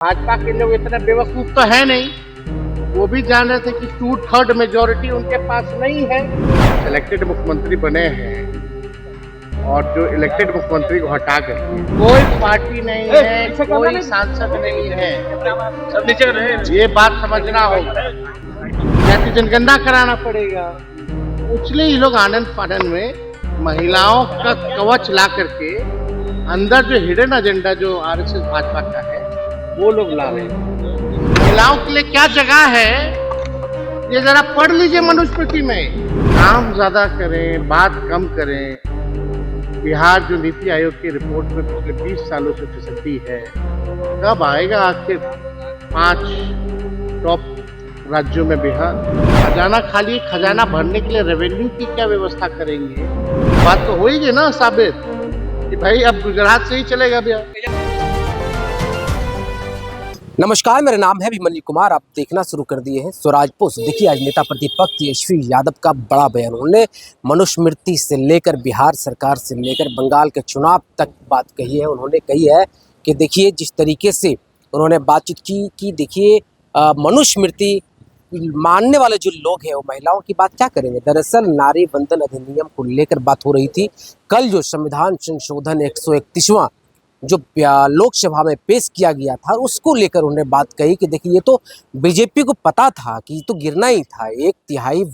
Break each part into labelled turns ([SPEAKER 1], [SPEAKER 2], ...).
[SPEAKER 1] भाजपा के लोग इतना बेवकूफ तो है नहीं, वो भी जान रहे थे कि 2/3 मेजोरिटी उनके पास नहीं है। इलेक्टेड मुख्यमंत्री बने हैं और जो इलेक्टेड मुख्यमंत्री को हटा कर कोई पार्टी नहीं है, कोई सांसद नहीं है, सब नीचे रहे। ये बात समझना होगा, जाति जनगणना कराना पड़ेगा। इसलिए ये लोग आनंद फानन में महिलाओं का कवच ला करके अंदर जो हिडन एजेंडा जो आरएसएस भाजपा का है वो लोग ला रहे हैं। महिलाओं के लिए क्या जगह है ये जरा पढ़ लीजिए मनुस्मृति में। काम ज्यादा करें, बात कम करें। बिहार जो नीति आयोग की रिपोर्ट में पिछले 20 सालों से फिसलती है, कब आएगा आखिर 5 टॉप राज्यों में बिहार? खजाना खाली, खजाना भरने के लिए रेवेन्यू की क्या व्यवस्था करेंगे? बात तो होगी ना साबित कि भाई अब गुजरात से ही चलेगा बिहार।
[SPEAKER 2] नमस्कार, मेरा नाम है अभिमन्यु कुमार। आप देखना शुरू कर दिए हैं स्वराज पोस्ट। देखिए, आज नेता प्रतिपक्ष तेजस्वी यादव का बड़ा बयान। उन्होंने मनुस्मृति से लेकर बिहार सरकार से लेकर बंगाल के चुनाव तक बात कही है। उन्होंने कही है कि देखिए, जिस तरीके से उन्होंने बातचीत की कि देखिए मनुस्मृति मानने वाले जो लोग हैं वो महिलाओं की बात क्या करेंगे। दरअसल नारी बंधन अधिनियम को लेकर बात हो रही थी। कल जो संविधान संशोधन 131वां जो लोकसभा में पेश किया गया था, उसको लेकर उन्होंने बात कही कि देखिए, ये तो बीजेपी को पता था कि ये तो गिरना ही था। 1/3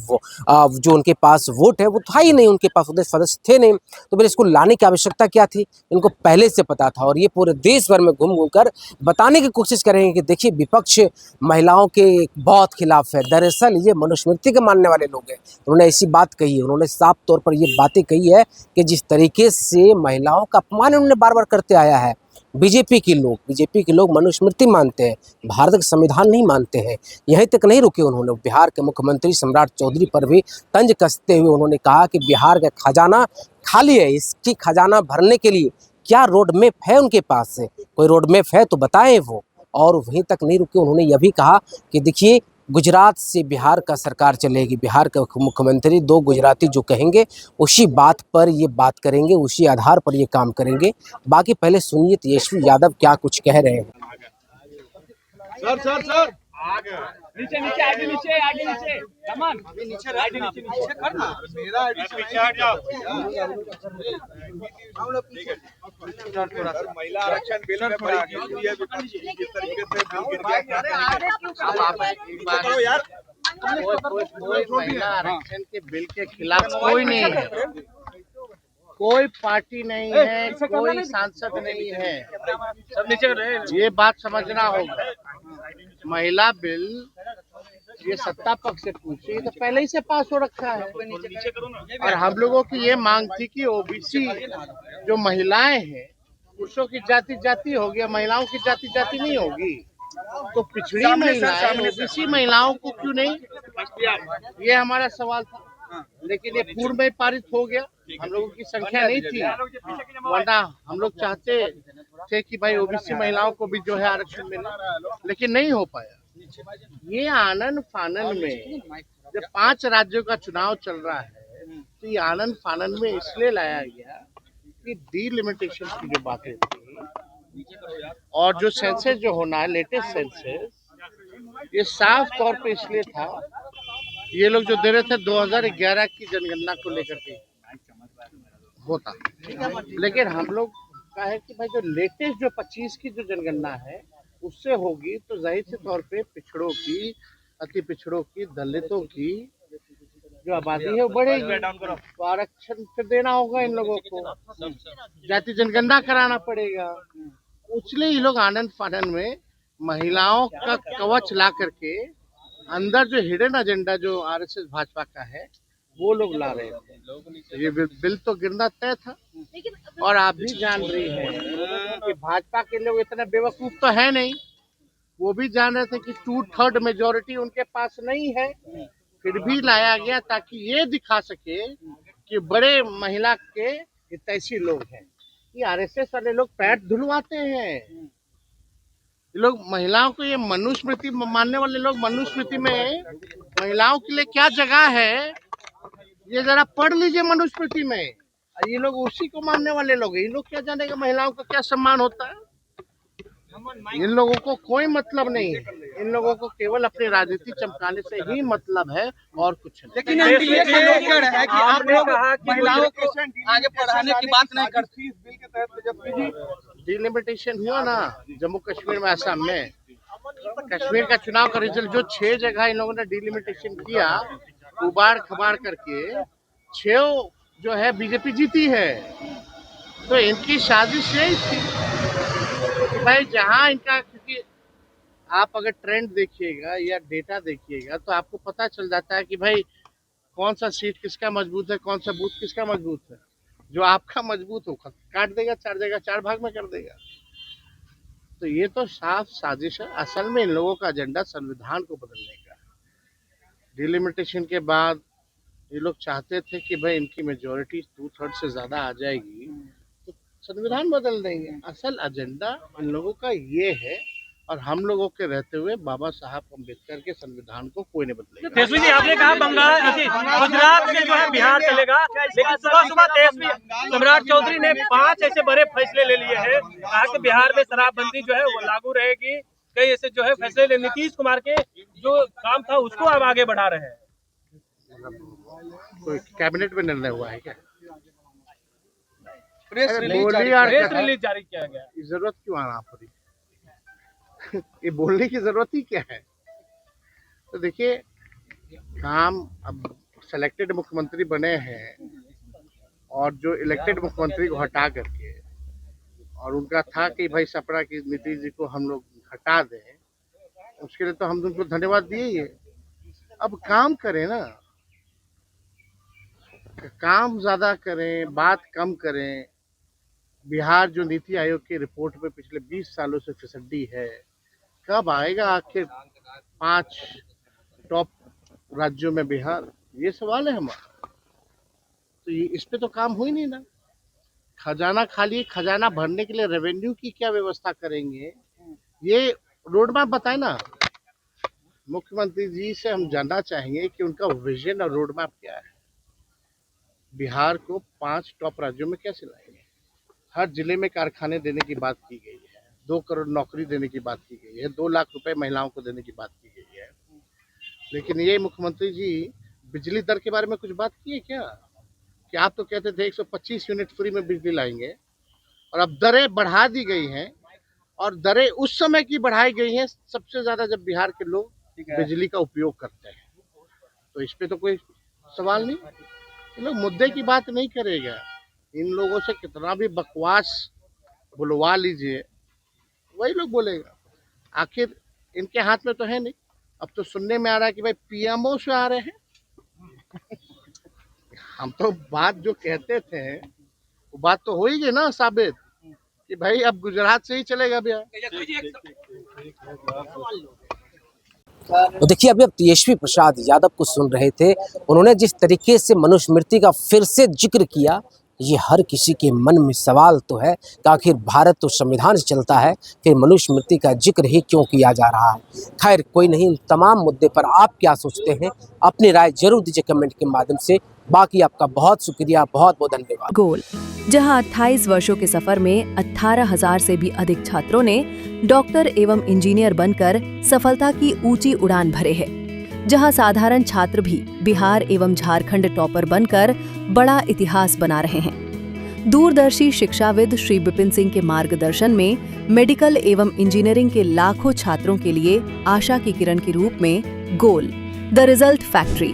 [SPEAKER 2] जो उनके पास वोट है वो था ही नहीं, उनके पास उतने सदस्य थे नहीं, तो फिर इसको लाने की आवश्यकता क्या थी? इनको पहले से पता था। और ये पूरे देश भर में घूम घूम कर बताने की कोशिश करेंगे कि देखिए, विपक्ष महिलाओं के बहुत खिलाफ है। दरअसल ये मनुस्मृति के मानने वाले लोग हैं। उन्होंने ऐसी बात कही है। उन्होंने साफ तौर पर ये बातें कही है कि जिस तरीके से महिलाओं का अपमान उन्होंने बार बार करते आया है। बीजेपी के लोग मनुस्मृति मानते हैं, भारत का संविधान नहीं मानते हैं। यहीं तक नहीं रुके उन्होंने, बिहार के मुख्यमंत्री सम्राट चौधरी पर भी तंज कसते हुए उन्होंने कहा कि बिहार का खजाना खाली है, इसकी खजाना भरने के लिए क्या रोड मैप है उनके पास से? कोई रोड मैप है तो बताएं वो। और वहीं तक नहीं रुके, उन्होंने यह भी कहा कि देखिए, गुजरात से बिहार का सरकार चलेगी। बिहार के मुख्यमंत्री 2 गुजराती जो कहेंगे उसी बात पर ये बात करेंगे, उसी आधार पर ये काम करेंगे। बाकी पहले सुनिए तेजस्वी यादव क्या कुछ कह रहे हैं।
[SPEAKER 3] सर नीचे नीचे आगे नीचे रमन नीचे आगे नीचे करना मेरा आईडी पीछे हट जाओ। हम लोग पीछे महिला आरक्षण बिल में बड़ी गिनती है किस तरीके से बिल गिर गया।
[SPEAKER 1] आप एक बार यार, कोई महिला आरक्षण के बिल के खिलाफ कोई नहीं है, कोई पार्टी नहीं है, कोई सांसद नहीं है, सब नीचे रहे। ये बात समझना होगा। महिला बिल ये सत्ता पक्ष से पूछे तो पहले ही से पास हो रखा है। और हम लोगों की ये मांग थी कि ओबीसी जो महिलाएं हैं, पुरुषों की जाति जाति होगी, महिलाओं की जाति जाति नहीं होगी। तो पिछड़ी महिलाएं ओबीसी महिलाओं को क्यों नहीं, ये हमारा सवाल था। लेकिन ये पूर्व में पारित हो गया। हम लोगों की संख्या नहीं थी, वरना हम लोग चाहते थे कि भाई ओबीसी महिलाओं को भी जो है आरक्षण मिले, लेकिन नहीं हो पाया। ये आनंद फानन में जब 5 राज्यों का चुनाव चल रहा है, तो ये आनंद फानन में इसलिए लाया गया कि डीलिमिटेशन की जो बातें थी और जो सेंसस जो होना है, लेटेस्ट सेंसस, ये साफ तौर पे इसलिए था, ये लोग जो दे रहे थे 2011 की जनगणना को लेकर के होता, लेकिन हम लोग का है कि भाई जो लेटेस्ट जो 25 की जो जनगणना है उससे होगी तो जाहिर से तौर पे पिछड़ों की, अति पिछड़ों की, दलितों की जो आबादी है वो बढ़ेगी। तो आरक्षण फिर देना होगा इन लोगों को, जाति जनगणना कराना पड़ेगा। इसलिए ये लोग आनंद फानन में महिलाओं का कवच ला करके अंदर जो हिडन एजेंडा जो आरएसएस भाजपा का है वो लोग ला रहे थे। ये बिल तो गिरना तय था। और आप भी जान रही हैं कि भाजपा के लोग इतना बेवकूफ तो है नहीं, वो भी जान रहे थे कि 2/3 मेजोरिटी उनके पास नहीं है, फिर भी लाया गया ताकि ये दिखा सके कि बड़े महिला के हितैषी लोग हैं। ये आरएसएस वाले लोग पैर धुलवाते हैं। लोग महिलाओं को, ये मनुस्मृति मानने वाले लोग मनुस्मृति में महिलाओं के लिए क्या जगह है ये जरा पढ़ लीजिए मनुस्मृति में। ये लोग उसी को मानने वाले लोग हैं। ये लोग क्या जानेगा महिलाओं का क्या सम्मान होता है? इन लोगों को कोई मतलब नहीं है, इन लोगों को केवल अपनी राजनीति चमकाने से ही मतलब है और कुछ नहीं।
[SPEAKER 4] लेकिन एनडीए का लेकर है कि आप लोग महिलाओं को आगे बढ़ाने की बात नहीं करते।
[SPEAKER 3] इस बिल के तहत तेजस्वी जी
[SPEAKER 1] डिलिमिटेशन हुआ ना जम्मू कश्मीर में, असम में, कश्मीर का चुनाव का रिजल्ट जो 6 जगह इन लोगों ने डिलिमिटेशन किया, उबाड़ खबाड़ करके 6 जो है बीजेपी जीती है। तो इनकी साजिश यही थी कि भाई जहां इनका, क्योंकि आप अगर ट्रेंड देखिएगा या डेटा देखिएगा तो आपको पता चल जाता है कि भाई कौन सा सीट किसका मजबूत है, कौन सा बूथ किसका मजबूत है। जो आपका मजबूत हो काट देगा, 4 जगह 4 भाग में कर देगा। तो ये तो साफ साजिश है। असल में इन लोगों का एजेंडा संविधान को बदलने का है। डिलिमिटेशन के बाद ये लोग चाहते थे कि भाई इनकी मेजोरिटी 2/3 से ज्यादा आ जाएगी तो संविधान बदल देंगे। असल एजेंडा इन लोगों का ये है, और हम लोगों के रहते हुए बाबा साहब अम्बेडकर के संविधान को कोई नहीं बदलेगा।
[SPEAKER 5] तेजस्वी जी, आपने कहा गुजरात से जो है बिहार चलेगा, लेकिन सुबह तेजस्वी सम्राट चौधरी ने 5 ऐसे बड़े फैसले ले लिए हैं। कहा कि बिहार में शराबबंदी जो है वो लागू रहेगी। कई ऐसे जो है फैसले ले, नीतीश कुमार के जो काम था उसको अब आगे बढ़ा रहे हैं।
[SPEAKER 1] कोई कैबिनेट में निर्णय हुआ है क्या?
[SPEAKER 4] प्रेस
[SPEAKER 5] रिलीज जारी किया गया।
[SPEAKER 1] जरूरत क्यों आना पड़ी? ये बोलने की जरूरत ही क्या है? तो देखिए, काम अब सेलेक्टेड मुख्यमंत्री बने हैं और जो इलेक्टेड मुख्यमंत्री को हटा करके, और उनका था कि भाई सपना की नीतीश जी को हम लोग हटा दें, उसके लिए तो हम उनको धन्यवाद दिए ही है। अब काम करें ना, काम ज्यादा करें, बात कम करें। बिहार जो नीति आयोग की रिपोर्ट में पिछले 20 सालों से फिसड्डी है, कब आएगा आखिर 5 टॉप राज्यों में बिहार? ये सवाल है हमारा। तो ये इस पे तो काम हो ही नहीं ना। खजाना खाली, खजाना भरने के लिए रेवेन्यू की क्या व्यवस्था करेंगे, ये रोड मैप बताए ना। मुख्यमंत्री जी से हम जानना चाहेंगे कि उनका विजन और रोड मैप क्या है। बिहार को 5 टॉप राज्यों में कैसे लाएंगे? हर जिले में कारखाने देने की बात की गई है, 2 करोड़ नौकरी देने की बात की गई है, 2 लाख रुपए महिलाओं को देने की बात की गई है। लेकिन ये मुख्यमंत्री जी बिजली दर के बारे में कुछ बात की है क्या? कि आप तो कहते थे 125 यूनिट फ्री में बिजली लाएंगे, और अब दरें बढ़ा दी गई हैं, और दरें उस समय की बढ़ाई गई हैं सबसे ज्यादा जब बिहार के लोग बिजली का उपयोग करते हैं। तो इस पे तो कोई सवाल नहीं। ये लोग मुद्दे की बात नहीं करेगा। इन लोगों से कितना भी बकवास बुलवा लीजिए, वही लोग बोलेगा। आखिर इनके हाथ में तो है नहीं। अब तो सुनने में आ रहा है कि भाई पीएमओ से आ रहे हैं। हम तो बात जो कहते थे वो बात तो हो ही गई ना साबित कि भाई अब गुजरात से ही चलेगा बिहार।
[SPEAKER 2] तो देखिए, अभी आप तेजस्वी प्रसाद यादव को सुन रहे थे। उन्होंने जिस तरीके से मनुस्मृति का फिर से जिक्र किया, ये हर किसी के मन में सवाल तो है कि आखिर भारत तो संविधान से चलता है, फिर मनुस्मृति का जिक्र ही क्यों किया जा रहा है। खैर कोई नहीं, इन तमाम मुद्दे पर आप क्या सोचते हैं, अपनी राय जरूर दीजिए कमेंट के माध्यम से। बाकी आपका बहुत शुक्रिया, बहुत बहुत धन्यवाद।
[SPEAKER 6] गोल, जहां 28 वर्षों के सफर में 18,000 से भी अधिक छात्रों ने डॉक्टर एवं इंजीनियर बनकर सफलता की ऊंची उड़ान भरे है, जहां साधारण छात्र भी बिहार एवं झारखंड टॉपर बनकर बड़ा इतिहास बना रहे हैं। दूरदर्शी शिक्षाविद श्री विपिन सिंह के मार्गदर्शन में मेडिकल एवं इंजीनियरिंग के लाखों छात्रों के लिए आशा की किरण के रूप में गोल, द रिजल्ट फैक्ट्री